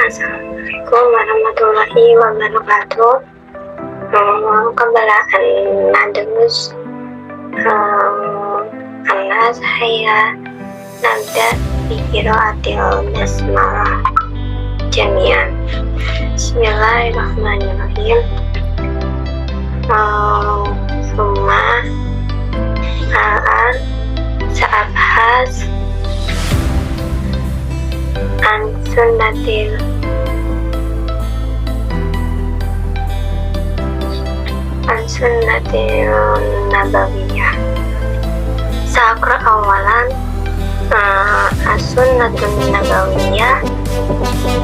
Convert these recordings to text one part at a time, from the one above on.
Assalamualaikum warahmatullahi wabarakatuh. Qabla an nadrus saya nabda bi qiraatil basmalah jami'an. Bismillahirrahmanirrahim. Summa al-an sa'abhas an sunnatil nabawiyah. Sa'aqra awalan as-sunnatun nabawiyah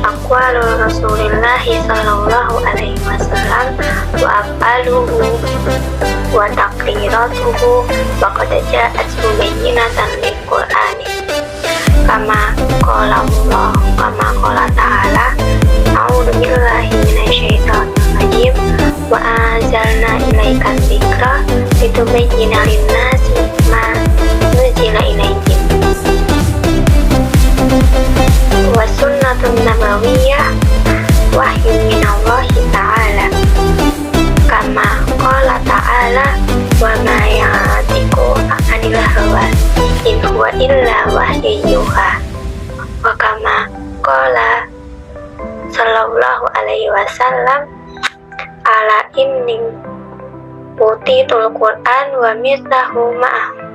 aqwalu Rasulillahi sallallahu alaihi wasallam wa afaluhu wa taqriratuhu wa qad ja'at mubayyinatan lil Qur'ani kama qala ta'ala a'udzu billahi minasyaitonir rajim wa anzalna ilaika dzikra litubayyina lin-nasi ma nuzila ilaihim. Wa sunnatun nabawiyah wahyu minallahi ta'ala kama qala ta'ala wa ma yantiqu 'anil hawa in huwa illa wahyu yuha wa kama qala sallallahu alaihi wasallam ala inni utitul Qur'an wa mithlahu ma'ahu.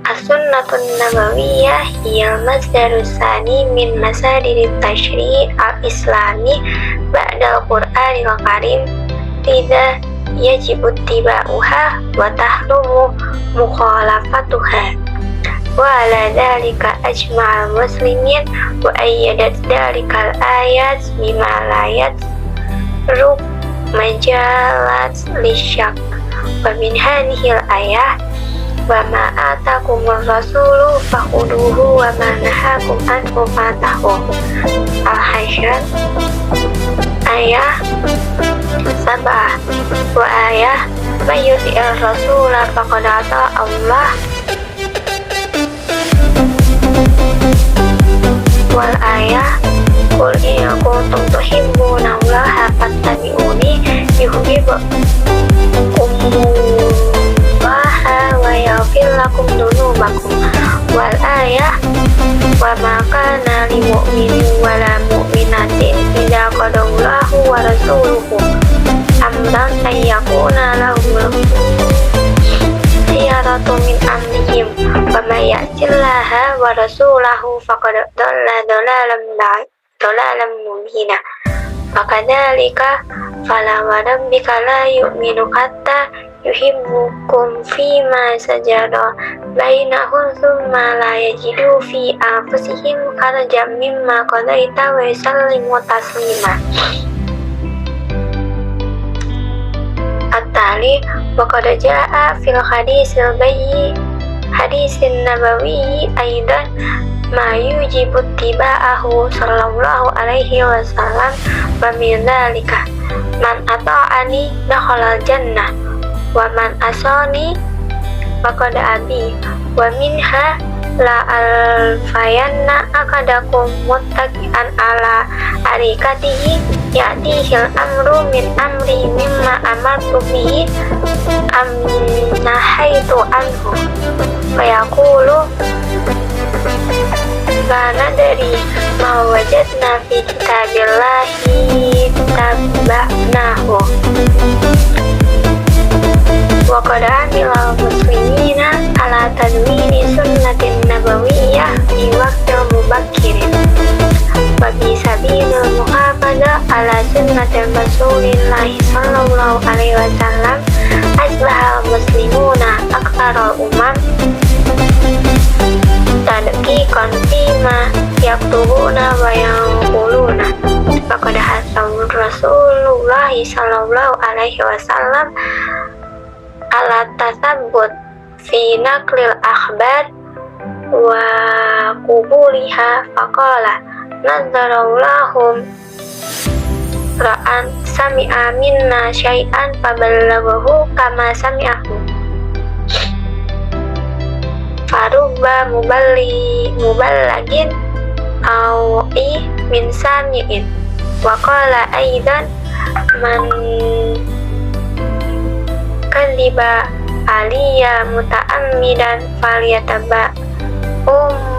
As-sunnatun nabawiyah hiya masdarus tsani min masadir tasyri' al-islami ba'dal Qur'anil karim idza yajibu ittiba'uha wa tahrumu mukhalafatuha wa ala dhalika ajma'al muslimin wa ayyadat dhalikal ayat bima la yatruq majalat lisyak wa min hadhil ayah wa ma atakumur rasulu fakhuduhu wa ma nahakum anhu fantahu. Al-Hasyr ayah sabah wa ayah mayyuti'ir rasula faqad ata Allah wal ayah qul in kuntum tuhibbuna Allaha fattabi'uni yuhibbukumullah wa yaghfir lakum dzunubakum wal ayah wa ma kana lil mu'minin wa la mu'minatin idza qadallahu wa rasuluhu amran ay yakuna lahum khiyaratu min amrihim wa may ya'tillaha wa rasulahu faqad dhalla dhalalan mubina. Fakadzalika fala wa rabbika la yu'minu hatta yuhibbukum fima sajara bainahum thumma la yajidu fi anfusihim harajan mimma qadaita wa yusallimu taslima. At-tali wa qad jaa'a fil hadisin nabawi aidan ma yujibu ittiba'ahu sallallahu alaihi wasallam wa min dzalika man ata'ani dakhalal jannah wa man asani faqad abi wa minha la alfayanna akadakum muttaqian ala arikatihi ya'tihil amru min amri mimma amartu bihi am nahaitu anhu fa yaqulu la nadri ma wajadna fi kitabillahi tabba'nahu wa qad amila muslimina ala tadwini sunnatin nabawiyyah fi waqtil mubakkirin wa bi sabilil muhafadah ala sunnatil rasulillahi sallallahu alaihi wasallam asbahal muslimuna aktsarul umam tadqiqan fima yaktubuna wa yanquluna. Faqad hasan Rasulullah sallallahu alaihi wasallam ala tasabbut fi naqlil akhbar wa qubuliha faqala nadzarallahum ra'an sami'a minna syai'an faballaghahu kama sami'ahu farubba muballagin au min sami'in. Wa qala aidan man kadiba aliya muta'ammidan falyataba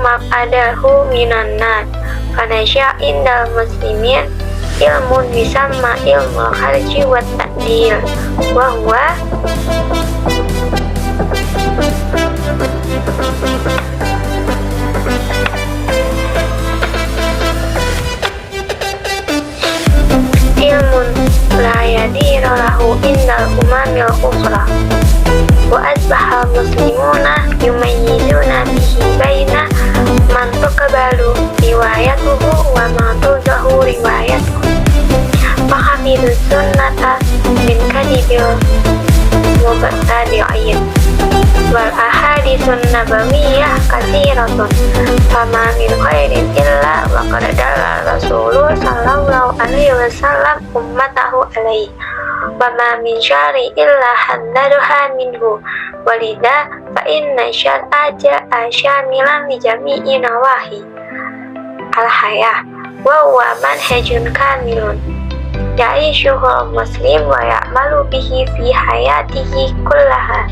maq'adahu minan nar. Fanasya indal muslimin ilmun bisamma ilmul kharji wa ta'dil wa huwa ilmun la yadiru lahu indal umamil ukhra. Wa asbahal muslimuna yumayyizuna bihi baina man tuqbalu riwayatuhu wa man tuzahu riwayatuhu. Fahamidu sunnata min kadibil mubtadi'in wal ahaditsun nabawiyah katsiratun fama min khairin illa wa qad dalla rasulullah sallallahu alaihi wasallam ummatahu alaihi wa ma min syarri illa haddaduha minhu walidha fa inna syar'a ja'a syamilan li jami'i nawahi al-hayah wa huwa manhajun kamilun ya'ishuhu muslim wa ya'malu bihi fi hayatihi kullaha.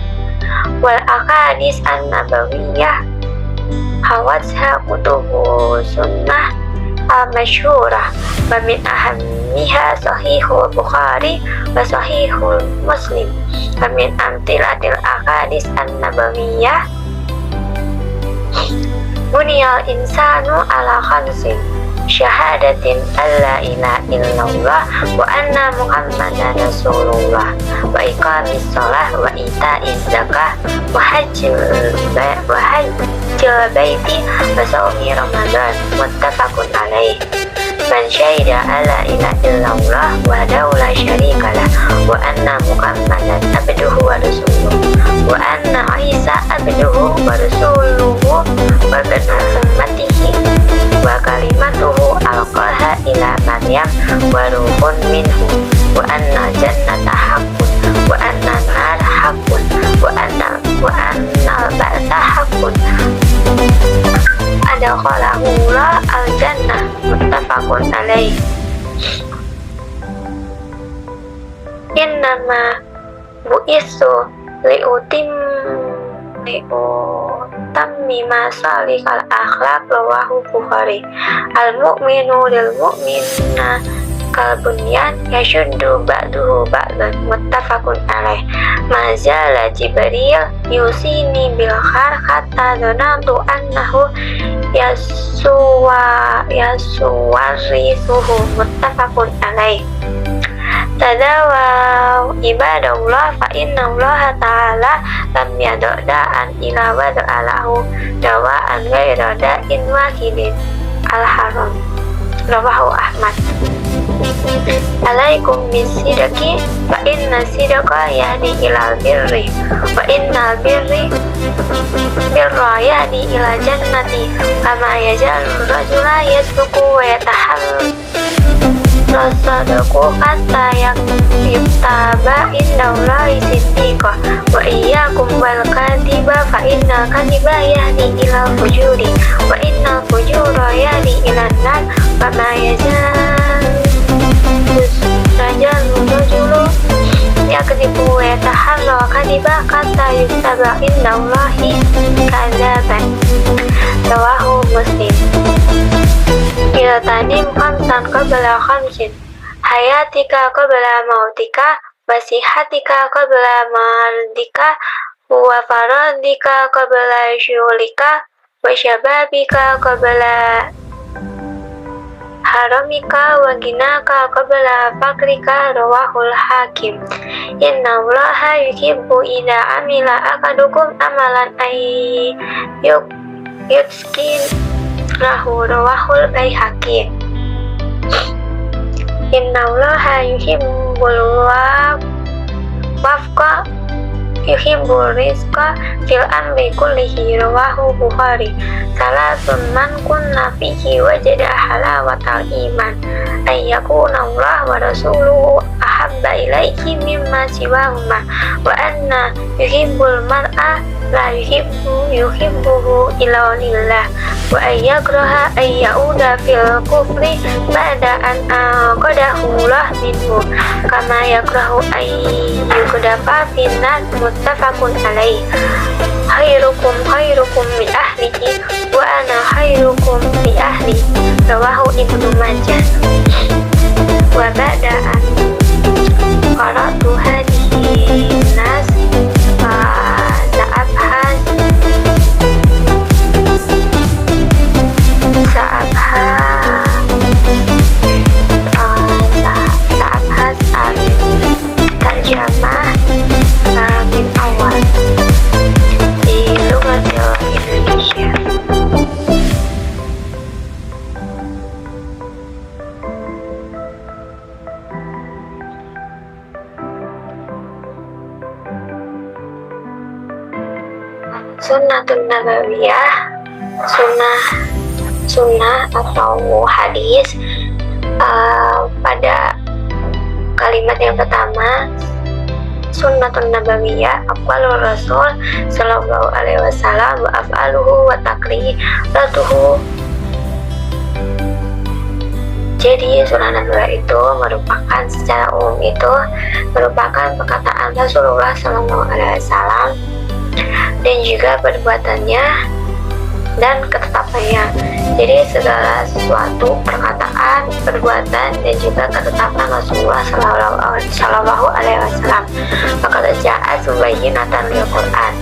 Wal ahadits an-nabawiyah hawatha kutubu sunnah al-masyhurah wa min ahammiha sahihul Bukhari wa sahihul Muslim. Wa min amtilatil ahadits an-nabawiyah buniyal insanu ala khamsin syahadatin alla ilaha illallah wa anna muhammadan rasulullah wa iqamis shalah wa ita'iz zakah wa hajjil baiti wa shaumi ramadan muttafaqun alaih. Man syahida alla ilaha illallah wahdahu la syarikalah wa anna muhammadan abduhu wa rasuluhu wa anna isa abduhu wa rasuluhu wa banu ummatihi wa kalimatuhu alqaha ila Maryam wa ruhun minhu wa anna jannata haqqun wa anna nar haqqun wa anna al-ba'tha haqqun adakhalahu al-jannah muttafaqun alaih. Innama bu'istu liutammima salihal akhlaq rawahu Bukhari. Al-mu'minu lil mu'minina kal bunyan yashuddu ba'duhu ba'dan muttafaqun alaih. Mazala Jibril yusini bil khair hatta dhanantu annahu yasuwarisuhu muttafaqun alaih. Tadawaw ibadallah fa innallaha ta'ala lam yada'an ila wada'alahu dawa'an ghaira da'in wahidin al-haram rawahu Ahmad. Alaikum bisidqi fa inna sidqa yahdi ilal birri wa innal birra yahdi ila jannati kama yajalu rajula yasduqu wa rasadaku hatta yuktaba indallahi siddiqa wa iyyakum wal kadiba fa innal kadiba yahdi ilal fujuri wa innal fujura yahdi ilan nar wa ma yajalu rajulu yakdibu wa yataharra kadiba hatta yuktaba indallahi kadaban rawahu Muslim. Ila tanim khamsan qabla khamsin hayatika qabla mautika wasihatika qabla mardika wa faradika qabla syulika wa syababika qabla haramika wa ginaka qabla fakrika rawahul Hakim. Inna allaha yuhibbu idha amila akadukum amalan yutskin rawahul Baihaqi. Inna allaha yuhibbul wafqa yuhibbul rizqa fil amri kullihi rawahu Bukhari. Salasun man kunna fihi wajada halawatal iman ayyakuna Allah wa rasuluhu ahabba ilaihi mimma siwahuma wa anna yuhibbul mar'a la yuhibbuhu illa lillah wa ayyakraha ayyauda fil kufri ba'da an qadahullah minhu kama yakrahu ayyuqdafa finnar muttafaqun alaih. Khairukum li ahlihi wa ana khairukum li ahli, rawahu Ibnu Majah. Wa ba'da an qara'tu hadhihi nas sa'abhas tarjamah min awal di lugat Indonesia. Sunnatun Nabawiyah, sunnah atau hadis. Pada kalimat yang pertama, Sunnatun Nabawiyah, aqwalur Rasul sallallahu alaihi wasallam wa af'aluhu wa taqriratuhu. Jadi sunnah Nabawiyah itu merupakan, secara umum itu merupakan perkataan Rasulullah sallallahu alaihi wasallam dan juga perbuatannya dan ketetapannya. Jadi segala sesuatu perkataan, perbuatan dan juga ketetapan Rasulullah Shallallahu Alaihi Wasallam. Maka jaat subayyinatan lil Quran,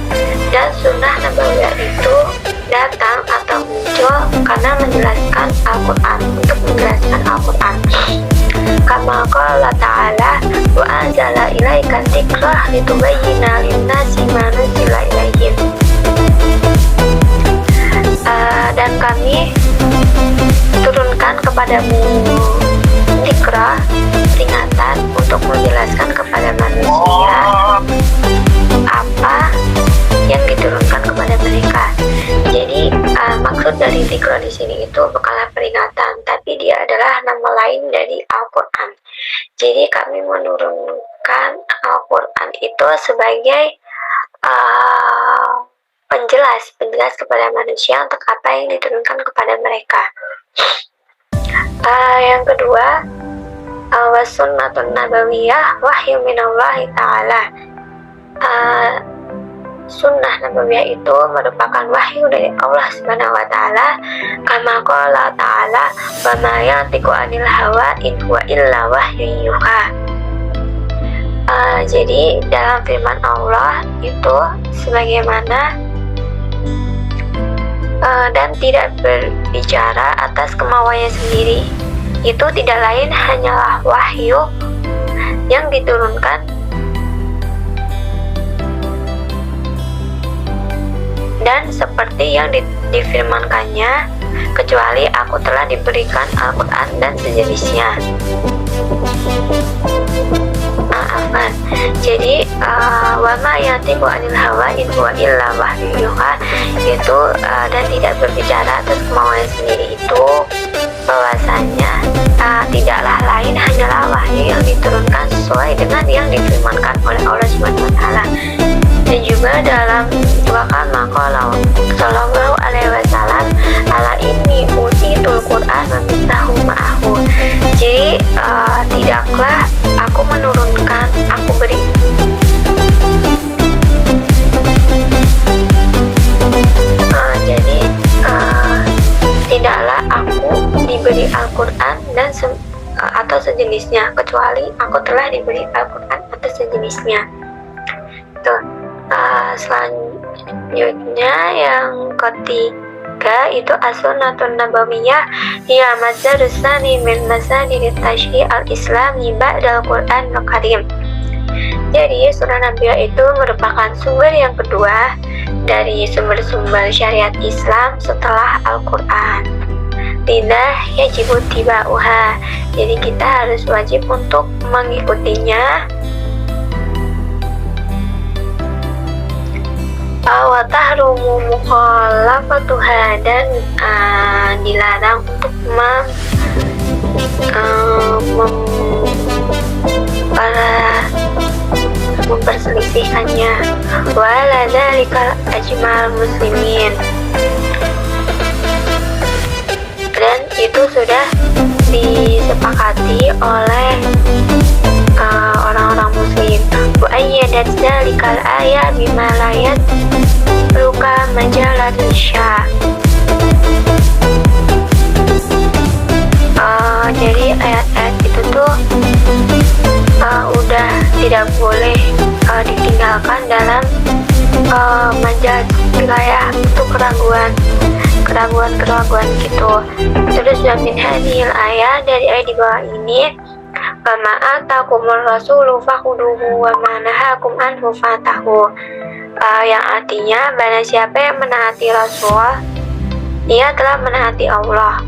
dan sunnah Nabawiyah itu datang atau muncul karena menjelaskan Al-Quran, untuk menjelaskan Al-Quran. Kama qala ta'ala wa anzala ilaika dzikrah litubayyina lin-nasi ma nuzila ilaihim. Dan kami turunkan kepadamu dzikrah, peringatan, untuk menjelaskan kepada manusia apa yang diturunkan kepada mereka. Jadi maksud dari dzikrah di sini itu bukanlah peringatan, tapi dia adalah nama lain dari Al-Quran. Jadi kami menurunkan Al-Quran itu sebagai penjelas kepada manusia untuk apa yang diturunkan kepada mereka. Yang kedua, wasunnatun nabawiyah wahyu minallahi ta'ala. Sunnah Nabawiyah itu merupakan wahyu dari Allah Subhanahu wa Ta'ala. Kama qala ta'ala wa ma yantiqu 'anil hawa in huwa illa wahyun yuha. Jadi dalam firman Allah itu sebagaimana dan tidak berbicara atas kemauannya sendiri, itu tidak lain hanyalah wahyu yang diturunkan dan seperti yang difirmankannya, kecuali aku telah diberikan Al-Quran dan sejenisnya. Jadi wa ma yantiqu 'anil hawa in huwa illa wahyun yuha itu dan tidak berbicara atas kemauannya sendiri itu bahwasanya tidaklah lain hanyalah wahyu yang diturunkan sesuai dengan yang difirmankan oleh Allah Subhanahu wa Ta'ala. Dan juga dalam doakan maqala sallallahu alaihi wasallam ala inni utitul Quran wa mithlahu ma'ahu. Jadi tidaklah aku menurunkan, aku beri tidaklah aku diberi Al-Quran dan atau sejenisnya, kecuali aku telah diberi Al-Quran atau sejenisnya. Tuh. Selanjutnya yang ketiga itu as-sunnatun nabawiyah hiya mazdarus tsani min masadir tasyri' al-islami ba'dal Qur'an al-Karim. Jadi sunnah nabawiyah itu merupakan sumber yang kedua dari sumber-sumber syariat Islam setelah Al-Quran. Tidak yajib tibauha. Jadi kita harus wajib untuk mengikutinya. Wa tahrumu mukhalafatuha, dan dilarang untuk memperselisihkannya. Wala dzalikal ajmal muslimin. Dan itu sudah disepakati oleh orang-orang muslim. Wa ayyadat dzalikal ayat bima layat luka majalat sya. Jadi ayat-ayat itu tuh udah tidak boleh ditinggalkan dalam majalah wilayah untuk keraguan gitu. Terus min hadhil ayat, dari ayat di bawah ini, ma atakumur rasulu fakhuduhu wa ma nahakum anhu fantahu, yang artinya barang siapa yang menaati Rasul, ia telah menaati Allah.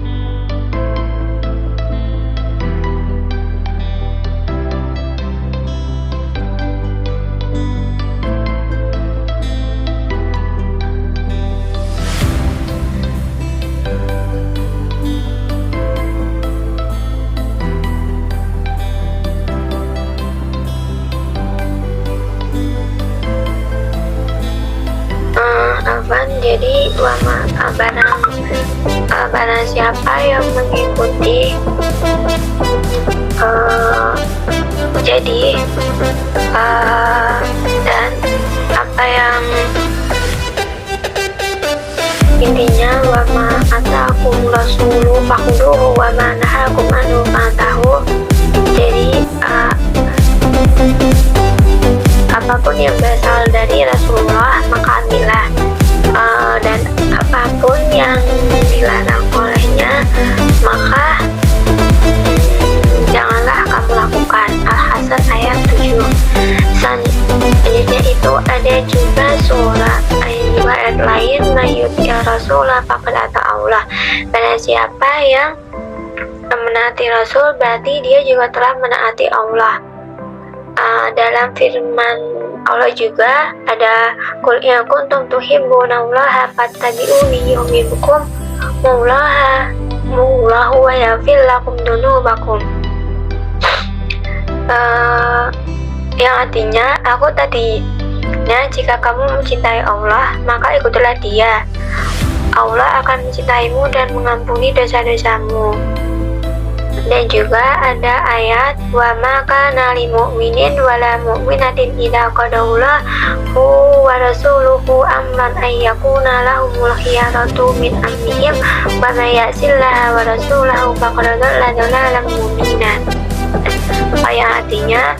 Jadi barang siapa yang mengikuti dan apa yang intinya wa ma atakum rasulu fakhuduhu wa ma nahakum anhu fantahu. Jadi apapun yang berasal dari Rasulullah maka ambillah, dan apapun yang dilarang olehnya maka janganlah kamu lakukan. Al-Hasan ayat 7. Selanjutnya itu ada juga surat ayat lain, mayuti Rasulullah faqad ata Allah. Barang siapa yang menaati Rasul berarti dia juga telah menaati Allah. Dalam firman Allah juga ada qul in kuntum tuhibbunallaha fattabi'uni yuhibbukum wallahu wa yaghfir lakum dzunubakum. Yang artinya jika kamu mencintai Allah maka ikutilah Dia. Allah akan mencintaimu dan mengampuni dosa-dosamu. Dan juga ada ayat wa ma kana lil mu'minin wala mu'minatin idza qadallahu wa rasuluhu amran ay yakuna lahumul khiyaratu min amrihim wa may ya'sillaha wa rasulahu faqad dhalla dhalalan mubinan. Yang artinya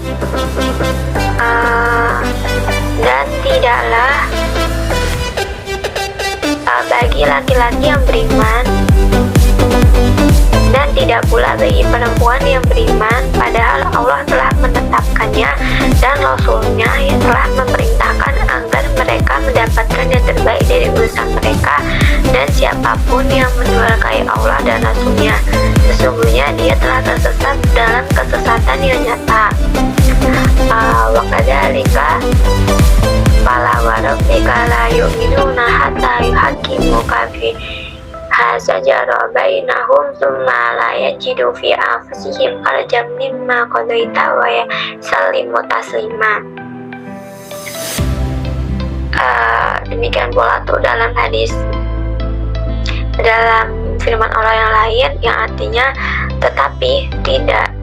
dan tidaklah bagi laki-laki yang beriman dan tidak pula bagi perempuan yang beriman, padahal Allah telah menetapkannya dan Rasulnya yang telah memerintahkan agar mereka mendapatkan yang terbaik dari urusan mereka, dan siapapun yang mendurhakai Allah dan Rasulnya sesungguhnya dia telah tersesat dalam kesesatan yang nyata. Wa kadzalika fala wa rabbika la yu'minuna hatta yuhaqqimuka fi sajara bainahum thumma la yajidu fi anfusihim harajan mimma qadaita wa yusallimu taslima. Demikian pula tuh dalam firman Allah yang lain yang artinya tetapi tidak,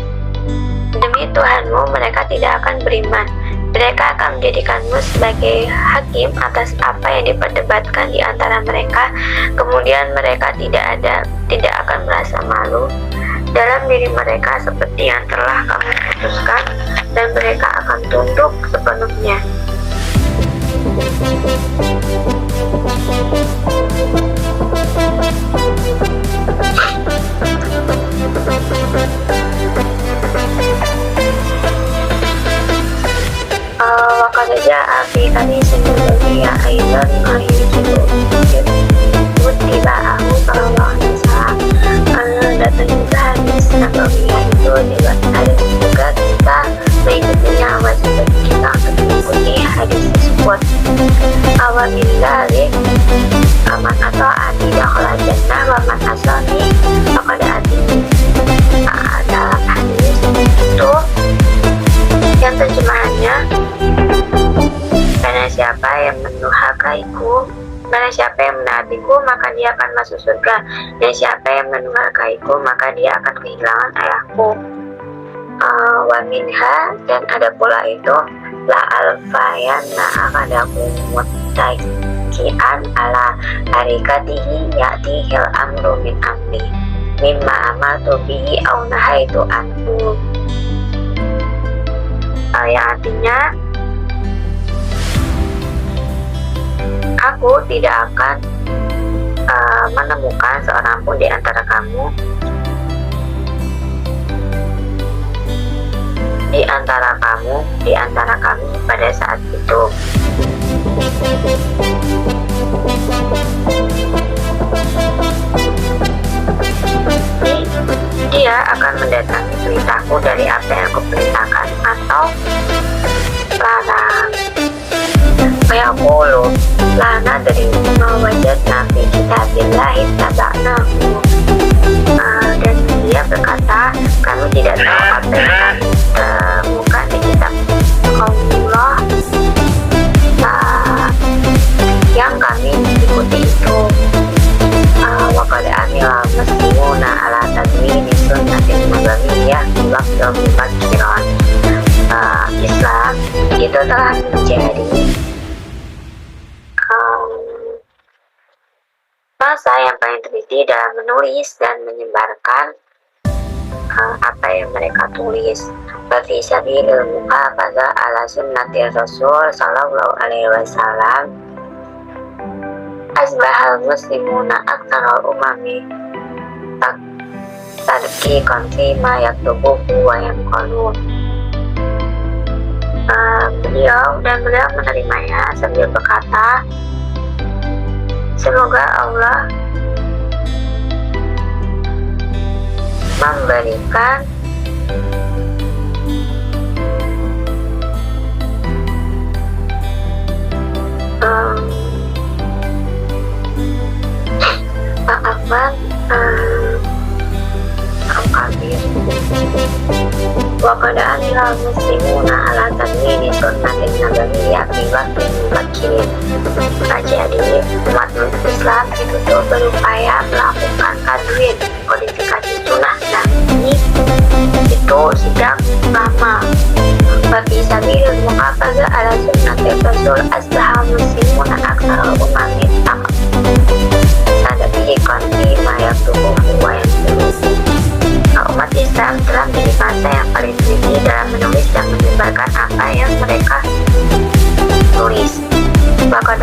demi Tuhanmu mereka tidak akan beriman. Mereka akan menjadikanmu sebagai hakim atas apa yang diperdebatkan di antara mereka. Kemudian mereka tidak akan merasa malu dalam diri mereka seperti yang telah kamu putuskan, dan mereka akan tunduk sepenuhnya. Waktu ja'a fi hadisin nabiya aidan ayyujibu muttiba'ahu sallallahu alaihi wasallam. Datang juga hadis nabawiyah itu ada juga kita mengikutinya, wajib bagi kita untuk mengikuti hadis tersebut. Awal dari aman atau ati dakhala jannah wa man asani faqad ati. Dalam hadis itu yang terjemahannya siapa yang menaatiku maka dia akan masuk surga, dan siapa yang mendurhakaiku maka dia akan kehilangan ayahku. Wa minha, dan ada pula itu, la alfayana akan aku muttakian ala harikatihi ya'tihil amru min amri mimma amartu bihi au nahaitu anhu. Yang artinya, aku tidak akan menemukan seorang pun di antara kamu pada saat itu. Dia akan mendatangi perintahku dari apa yang aku perintahkan atau larang. Fayaqulu lana dari wajad nabi kitabillahi taba'nahu. Dan dia berkata, kami tidak tahu apa yang kami temukan di kitab Allah yang kami ikuti itu. Wa qad amila muslimuna ala tadwini sunnatin nabawiyah fi waqtil mubakkiran. Islam itu telah menjadi masa yang paling teliti dalam menulis dan menyebarkan apa yang mereka tulis. Bafi sabilil muhafadzah ala sunnati Rasul sallallahu alaihi wasallam asbahal muslimuna aktsarul umami tarki konfi ma yaktubuhu wa yanqalun. Beliau menerimanya sambil berkata, semoga Allah memberikan wa qad amila muslimuna ala tadwini sunnatin nabawiyah fi waqtin mubakkirin. Jadi umat Islam itu berupaya melakukan tadwin, kodifikasi sunnah Nabi itu sejak lama. Bagi sabil muhafadzah ala sunnati Rasul asbahal muslimuna aktsarul umami tadabi konfi ma yaktubuhu wa yanqalun. Umat Islam telah menjadi masa yang paling teliti dalam menulis dan menyebarkan apa yang mereka tulis. Bahkan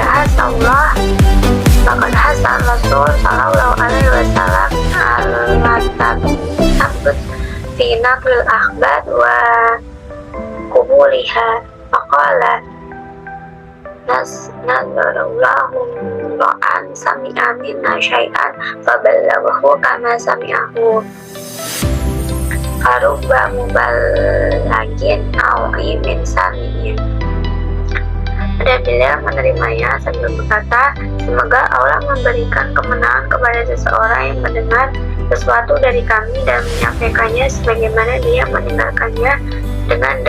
hasan Rasul sallallahu alaihi wasallam al-matabut fi naqlil akhbar wa qubuliha faqala nazarallahu ra'an sami'a minna syai'an faballaghahu kama sami'ahu Arubba mubalagin awimin samiin. Dan beliau menerimanya sambil berkata, semoga Allah memberikan kemenangan kepada seseorang yang mendengar sesuatu dari kami dan menyampaikannya sebagaimana dia mendengarkannya, dengan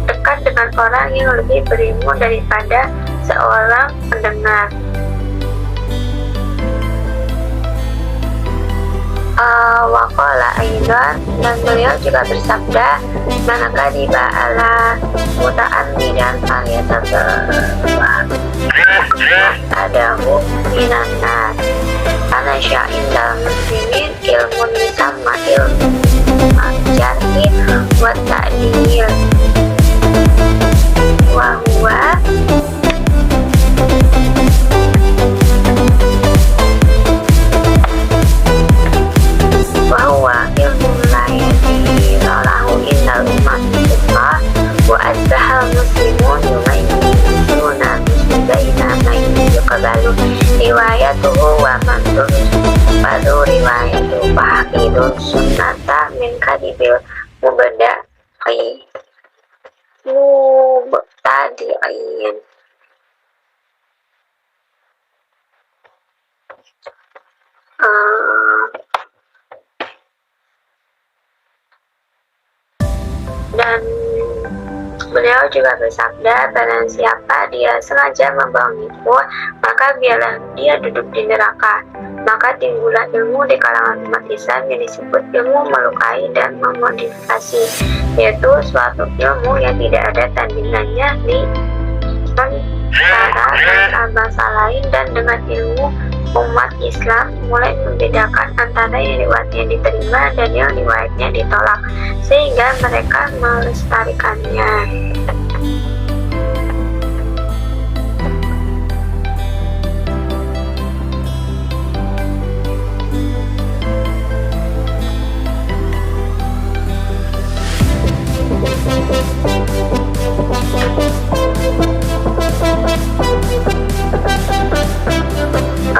dekat dengan orang yang lebih berilmu daripada seorang pendengar. Waqala aidan, dan beliau juga bersabda, man kadiba ala muta'ammidan falyatabawa adahu minan nar. Ana sya'in dalam muslimin ilmun sama ilmu jarhi wa ta'dil wa huwa bahwa ilmu layani lahu innal umatullah wa azbahal muslimun yumayyizuna baina man yuqbalu riwayatuhu wa man tuqbalu riwayatuhu fahaqidun sunnata min kadibil mubtadi'in. Dan Beliau juga bersabda, barang siapa dia sengaja membohongiku, maka biarlah dia duduk di neraka. Maka timbullah ilmu di kalangan umat Islam yang disebut ilmu melukai dan memodifikasi, yaitu suatu ilmu yang tidak ada tandingannya di antara bangsa lain, dan dengan ilmu umat Islam mulai membedakan antara yang riwayatnya diterima dan yang riwayatnya ditolak, sehingga mereka melestarikannya.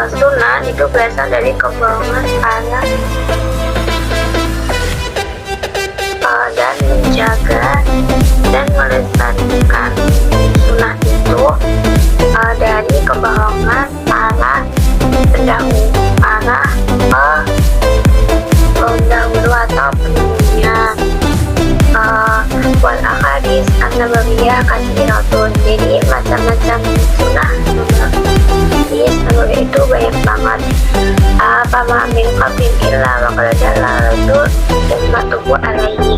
Sunnah itu berasal dari kebohongan dan menjaga dan melestarikan sunnah itu dari kebohongan para pendahulu atau penemunya. Wal ahadits an-nabawiyah katsiratun, jadi macam-macam sunnah Nabawi itu banyak banget. Fama min qablin illa wa qad dalalatul ummatuhu alaihi.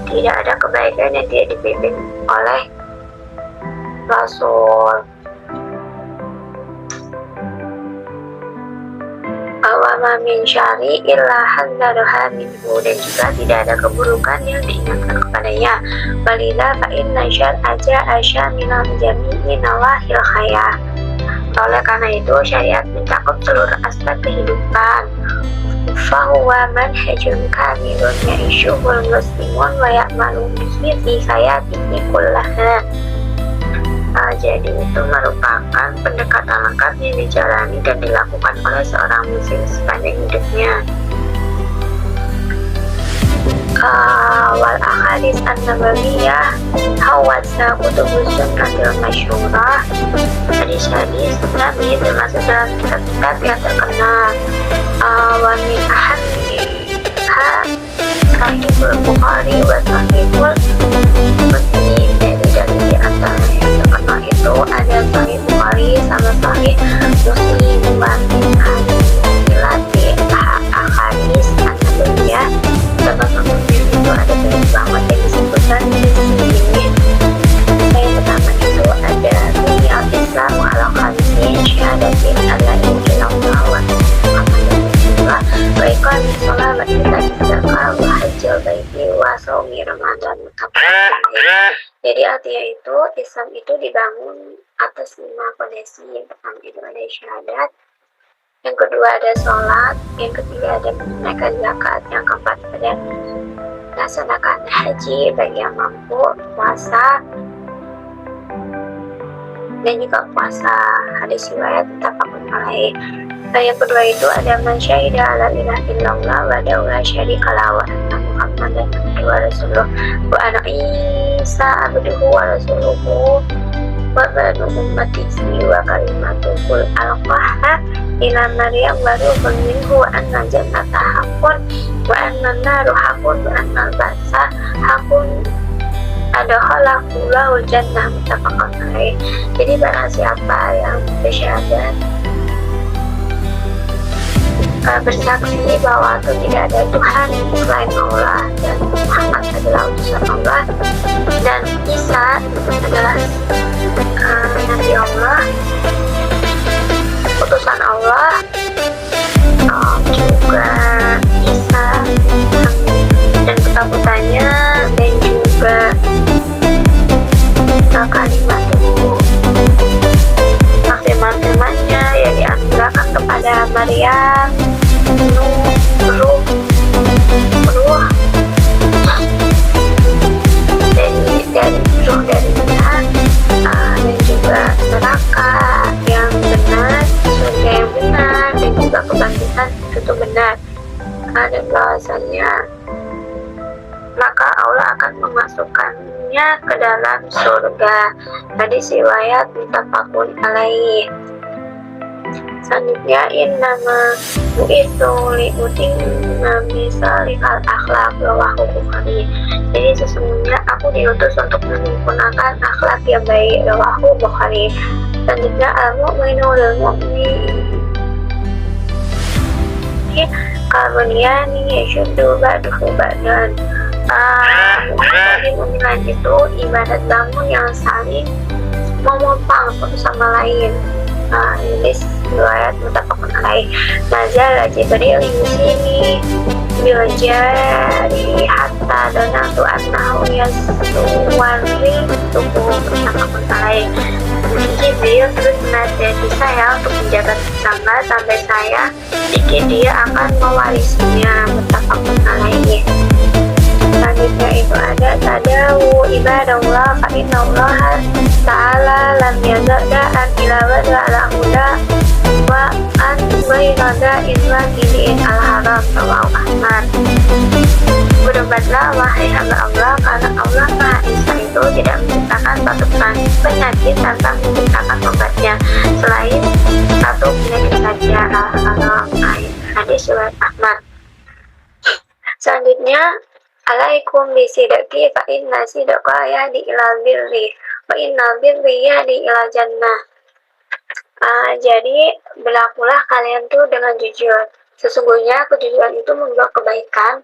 Tidak ada kebaikan yang tidak dipimpin oleh Rasul. Awama min syari illa hadzaraha minhu, dan juga tidak ada keburukan yang diingatkan kepadanya. Balila fa inna syar'a ja'a syamilan jami'i nawahil khayr. Oleh karena itu syariat mencakup seluruh aspek kehidupan. Fahuwa manhajun kamilun ya'ishuhul muslimun wa ya'malu bihi fi hayatihi kullaha. Jadi itu merupakan pendekatan lengkap yang dijalani dan dilakukan oleh seorang muslim sepanjang hidupnya. Wal ahadits an-nabawiyah hawatsa kutubus sunnatil masyhurah. Hadis-hadis Nabi termasuk dalam kitab-kitab yang terkenal. Wa min ahammiha Sahihul Bukhari wa Sahihul Muslim. Jadi di antara yang terkenal itu ada Sahih Bukhari sama Sahih Muslim. Wa min ahadits ahadits an-nabawiyah, sama-sama itu ada banyak banget yang disebutkan di sini. Yang pertama itu ada Dunia Islam ala khamsin syahadatin alla ilaha illallah wa Muhammadur Rasulullah wa iqamis shalah wa ita'iz zakah wa hajjil baiti wa shaumi ramadan. Jadi artinya itu Islam itu dibangun atas 5 fondasi. Yang pertama itu ada syahadat, yang kedua ada sholat, yang ketiga ada menunaikan zakat, yang keempat ada melaksanakan haji bagi yang mampu, puasa, dan juga puasa. Hadis riwayat muttafaqun alaih. Yang kedua itu ada man syahida alla ilaha illallah wa la syarika lahu wa anna muhammadan abduhu wa rasuluh wa anna isa abduhu wa rasuluhu wa banu ummatihi wa kalimatuhul alqaha ila maryam wa ruhun minhu wa anna jannata haqqun wa anna naru haqqun wa anna al-ba'sa haqqun adkhalahullahu jannah muttafaqun alaih. Jadi barang siapa yang bersyahadat, bersaksi bahwa tidak ada Tuhan selain Allah dan Muhammad adalah utusan Allah dan Isa adalah Nabi Allah, utusan Allah, juga Isa dan ketakutannya, dan juga kalimat itu maksimal-maksimalnya yang dianugerahkan kepada Maryam, ruh dari Tuhan, dan juga neraka yang benar, surga yang benar, dan juga kebangkitan itu benar. Dan bahwasannya maka Allah akan memasukkannya ke dalam surga. Hadis riwayat muttafaqun alaih. Selanjutnya innama bu'itsu liutimma misalihal akhlaq rawahu Bukhari. Jadi sesungguhnya aku diutus untuk menyempurnakan akhlak yang baik. Rawahu Bukhari. Selanjutnya al-mu'minu lil-mu'min karbuniyani yashuddu ba'duhu ba'dan. Mukmin itu ibadat bangun yang saling memopang satu sama lain. Ini riwayat muttafaqun alaih. Nazal Jibril di sini biljari hatta donatu annahu yaswari tubuh muttafaqun alaih. Jibril terus menasihati saya untuk menjaga tetangga sampai saya pikir dia akan mewarisinya. Muttafaqun alaih. Selanjutnya itu ada tadawu ibadallah fa innallaha ta'ala lam yazada'an ila ala huda wa an bayrada illa kili'in al-haram. Rawahu Ahmad. Bertobatlah wahai hamba Allah, karena Allah Maha Esa itu tidak menciptakan satu penyakit tanpa menciptakan obatnya selain satu penyakit saja, al-haram. Hadis riwayat Ahmad. Selanjutnya, alaikum bisidqi fa inna sidqa yahdi ilal birri wa inna birri yahdi ilal jannah. Jadi berlakulah kalian tuh dengan jujur. Sesungguhnya kejujuran itu membawa kebaikan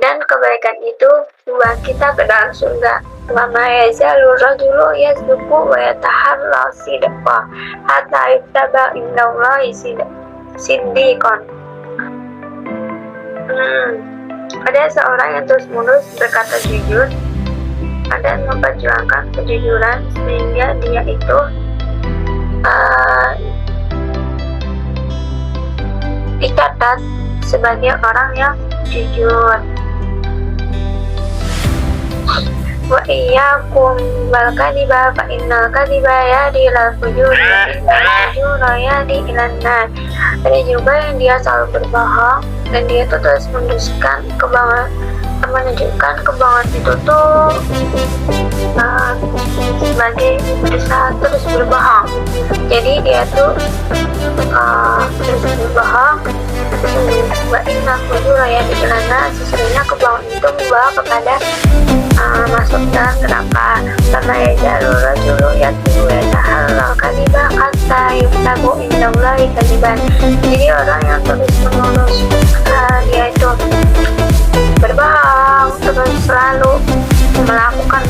dan kebaikan itu membawa kita ke dalam surga. Wa ma yazalu rajulu yasduqu wa yataharra sidqa hatta yuktaba indallahi siddiqan. Ada seorang yang terus-menerus berkata jujur dan memperjuangkan kejujuran sehingga dia itu dicatat sebagai orang yang jujur. Wa iyyakum wal kadhiba fa innal kadhiba yahdi ilal fujur wa innal fujura yahdi ilan nar. Ada juga yang dia selalu berbohong dan dia tuh terus menunjukkan kebohongan itu tuh sebagai berusaha terus berbohong. Jadi dia tuh terus berbohong. Wa inna fujura yahdi ilan nar. Sesungguhnya kebohongan itu membawa kepada masuk dalam neraka. Karena ya jalur rajulu yatlu yatahallal kadhiba hatta yuktabu indallahi kadiban. Jadi orang yang terus menerus dia itu berbohong, terus selalu melakukan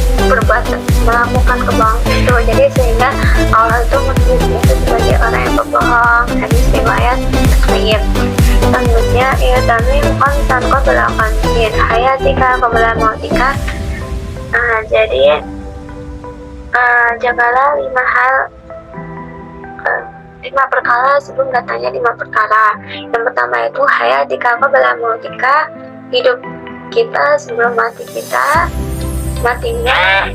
kebohongan itu. Jadi sehingga Allah itu menulis itu sebagai orang yang berbohong. Hadis riwayat Muslim. Selanjutnya tamim kontan qabla qantin hayatika qabla mautika. Jadi jagalah 5 perkara sebelum datangnya 5 perkara. Yang pertama itu hayatika qabla mautika, hidup kita sebelum mati kita. Matinya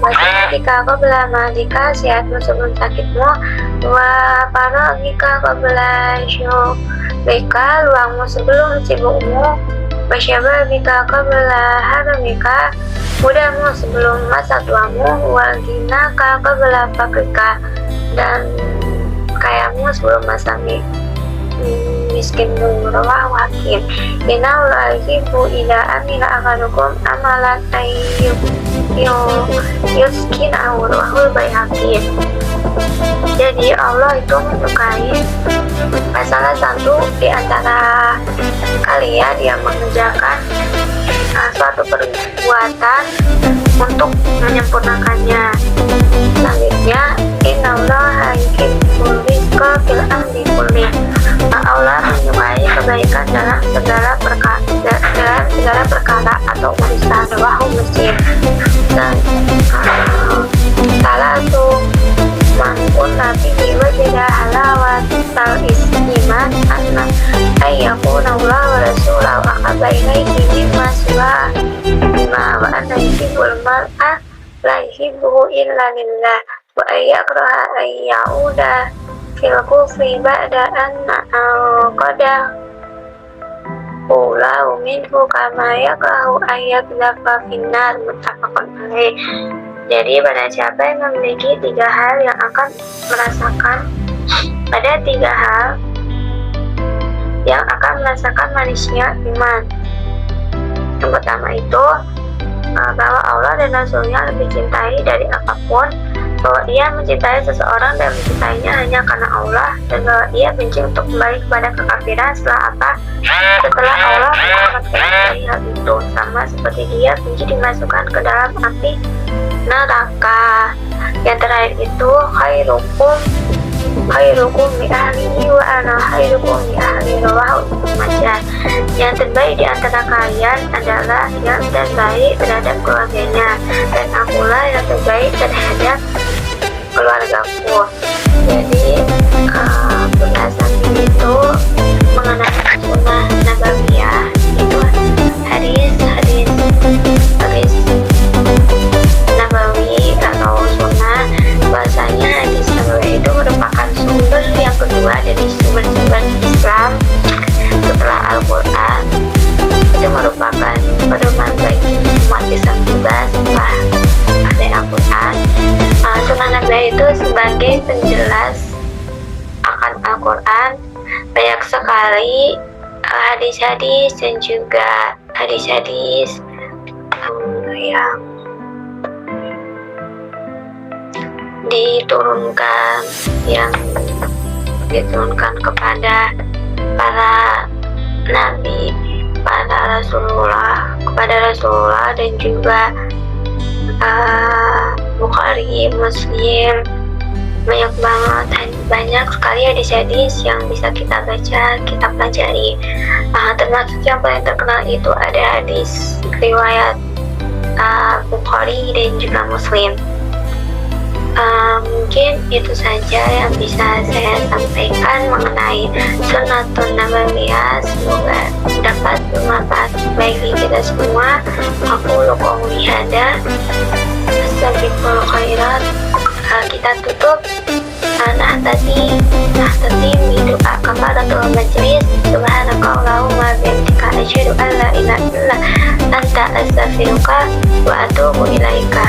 ketika qabla matika, sehatmu sebelum sakitmu. Wa faragika qabla syughika, luangmu sebelum sibukmu. Wa syababika qabla haramika, mudahmu sebelum masa tuamu. Wa ghinaka qabla fakrika, dan kayamu sebelum masa miskin. Rawahu Hakim. Innahu la yuhibbu idza amila ahadukum amalan yuskin awrahul Baihaqi. Jadi Allah itu menyukai salah satu di antara kalian yang mengerjakan suatu perbuatan untuk menyempurnakannya. Selanjutnya, innallaha yuhibbul rizqa fil amri kulli. Allah menyukai kebaikan dalam segala perkara atau urusan. Rawahu Muslim. Dan salah satu mangkun nabi wajada halawat tal iman anna ayyakuna Allah wa rasulahu ahabba ilaihi mimma siwa bima wa anna yuhibbul mar'a la yuhibbuhu illa lillah wa ayyakraha ayyauda fil kufri ba'da anna qada ulahu minhu kama yakrahu ayyadlafa finnar. Muttafaqun alaih. Jadi pada siapa yang memiliki 3 hal yang akan merasakan, ada 3 hal yang akan merasakan manisnya iman. Yang pertama itu bahwa Allah Allah dan Rasulnya lebih cintai dari apapun, bahwa ia mencintai seseorang dan mencintainya hanya karena Allah, dan bahwa ia benci untuk kembali kepada kekafiran setelah Allah menyelamatkan dari hal itu, sama seperti dia benci dimasukkan ke dalam api neraka. Yang terakhir itu khairukum li ahlihi wa ana khairukum li ahli, rawahu Ibnu Majah. Yang terbaik di antara kalian adalah yang terbaik terhadap keluarganya, dan akulah yang terbaik terhadap keluargaku. Jadi pembahasan ini itu mengenai sunnah nabawiyah, itu hadis nabawi atau sunnah. Bahasanya hadis nabawi itu merupakan sumber yang kedua dari sumber-sumber Islam setelah Al-Quran. Itu merupakan pedoman bagi umat Islam juga setelah ada Al-Quran. Sunnah nabawi itu sebagai penjelas akan Al-Quran. Banyak sekali hadis-hadis dan juga hadis-hadis yang diturunkan kepada para nabi, kepada Rasulullah dan juga Bukhari, Muslim. Banyak sekali hadis-hadis yang bisa kita baca, kita pelajari. Termasuk yang paling terkenal itu ada hadis riwayat Bukhari dan juga Muslim. Mungkin itu saja yang bisa saya sampaikan mengenai sunnatun nabawiyah. Semoga dapat bermanfaat bagi kita semua. Aku qouli hadza, astagfirullah khairat. Kita tutup nahtati bidu'a kafaratul majlis. Subhanakallahumma bihamdika asyhadu an la ilaha illa anta astaghfiruka wa atubu ilaika.